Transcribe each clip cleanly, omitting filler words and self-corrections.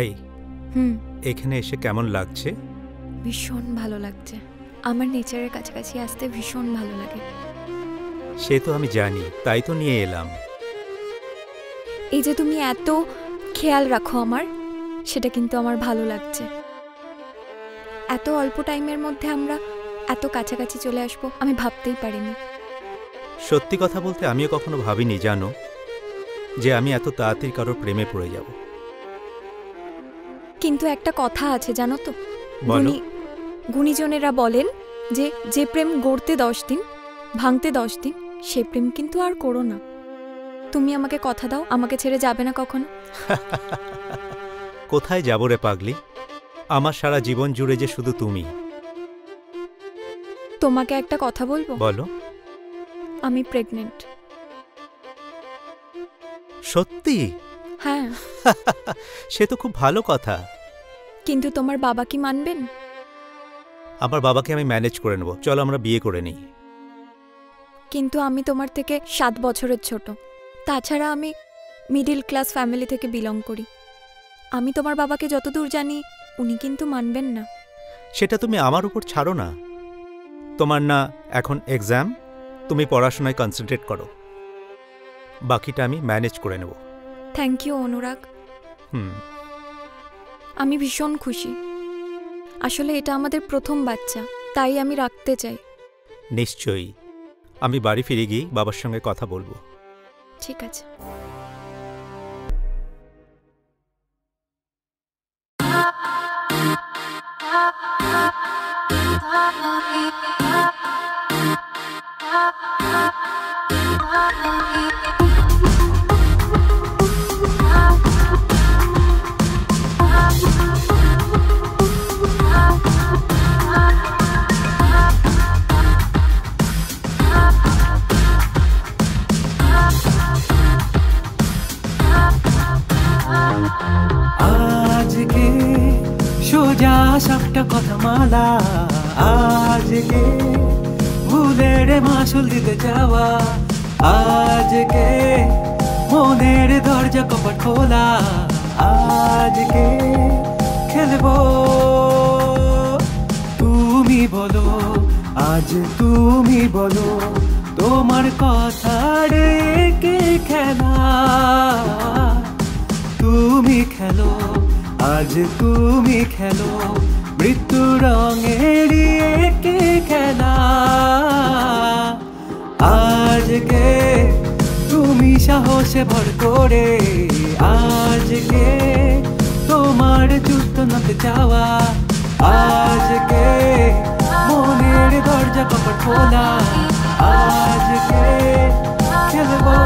এই এখানে এসে কেমন লাগছে? ভীষণ ভালো লাগছে। আমার নেচারের কাছাকাছি আসতে ভীষণ ভালো লাগে। সে তো আমি জানি, তাই তো নিয়ে এলাম। এই যে তুমি এত খেয়াল রাখো আমার, সেটা কিন্তু আমার ভালো লাগছে। এত অল্প টাইমের মধ্যে আমরা এত কাছাকাছি চলে আসবো আমি ভাবতেই পারিনি। সত্যি কথা বলতে আমিও কখনো ভাবিনি জানো, যে আমি এত তাড়াতাড়ি কারোর প্রেমে পড়ে যাব। কিন্তু একটা কথা আছে জানো তো, বলো। গুণীজনেরা বলেন যে যে প্রেম গড়তে 10 দিন ভাঙতে 10 দিন, সে প্রেম কিন্তু আর করো না। তুমি আমাকে কথা দাও, আমাকে ছেড়ে যাবে না কখনো। কোথায় যাব রে পাগলি, আমার সারা জীবন জুড়ে যে শুধু তুমি। তোমাকে একটা কথা বলবো? বলো। আমি প্রেগনেন্ট। সত্যি? হ্যাঁ। সে তো খুব ভালো কথা। কিন্তু তোমার বাবা কি মানবেন? আমার বাবাকে আমি ম্যানেজ করে নেব, চলো আমরা বিয়ে করে নিই। কিন্তু আমি তোমার থেকে 7 বছরের ছোট। তাছাড়া আমি মিডল ক্লাস ফ্যামিলি থেকে বিলং করি। আমি তোমার বাবাকে যতদূর জানি উনি কিন্তু মানবেন না। সেটা তুমি আমার উপর ছাড়ো না। তোমার না এখন এক্সাম, তুমি পড়াশোনায় কনসেন্ট্রেট করো, বাকিটা আমি ম্যানেজ করে নেব। থ্যাংক ইউ অনুরাগ। আমি ভীষণ খুশি। আসলে এটা আমাদের প্রথম বাচ্চা, তাই আমি রাখতে চাই। নিশ্চয়ই। আমি বাড়ি ফিরে গিয়ে বাবার সঙ্গে কথা বলবো। ঠিক আছে। আজকে সোজা সবটা কথা মালা, আজকে ভুলের মাসুল দিতে যাওয়া, আজকে মনের দরজা কপাট খোলা, আজকে খেলবো। তুমি বলো, আজ তুমি বলো, তোমার কথা রেখে খেলা। তুমি খেলো, আজ তুমি খেলো, মৃত্যু রঙের একে খেলা। আজকে তুমি সাহসে ভর করে, আজকে তোমার যুদ্ধ নাতে চাওয়া, আজকে মনের দরজা কপাট খোলা, আজকে খেলবো।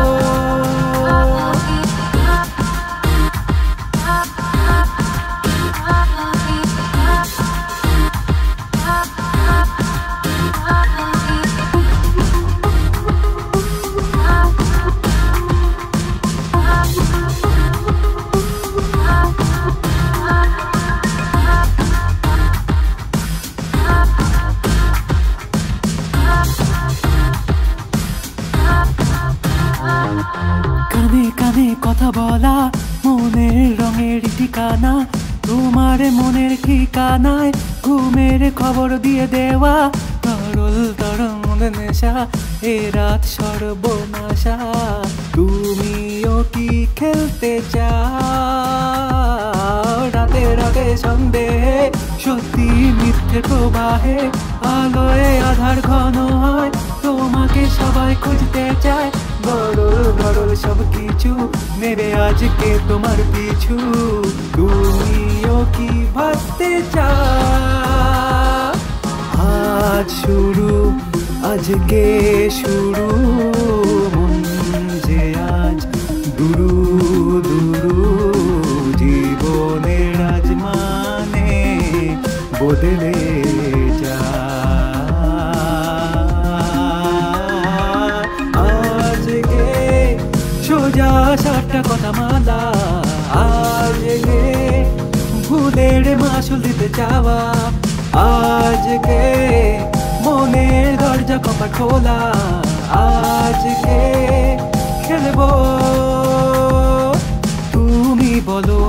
কানে কানে কথা বলা, মনের রঙের ঠিকানা, তোমার মনের ঠিকানায় ঘুমের খবর দিয়ে দেওয়া, তরল তরঙ্গ নেশা, এ রাত সর্বনাশা। তুমিও কি খেলতে চাও? রাতে রাতে সন্দেহে, সত্যি মিথ্যে প্রবাহে, আলোয় আধার ঘন হয়, তোমাকে সবাই খুঁজতে চায়। গরল গরল সব কিছু নেবে আজকে তোমার পিছু। তুমিও কি ভাবতে চাও? আজ শুরু, আজকে শুরু, মন যে আজ দুরু দুরু, জীবনের আজ মানে বদলে যা। সোজা সাতটা কথা মালা, আজকে ভুলের মাসুল দিতে চাওয়া, আজকে মনের খোলা আজকে খেলবো তুমি বলো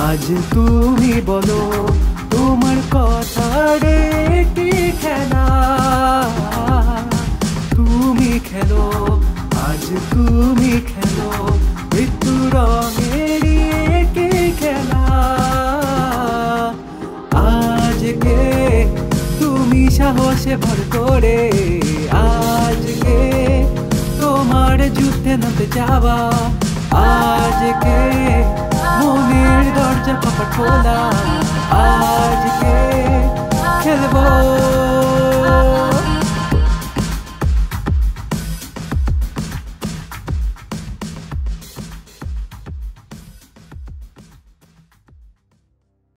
আজ তুমি বলো তোমার কথা রে কি খেলা তুমি খেলো আজ তুমি খেলো মৃত্যু রঙেরই কি খেলা আজকে তুমি সাহসে ভর করে আজকে তোমার যুদ্ধে নামতে যাওয়া আজকে মনের দরজা কপাট খোলা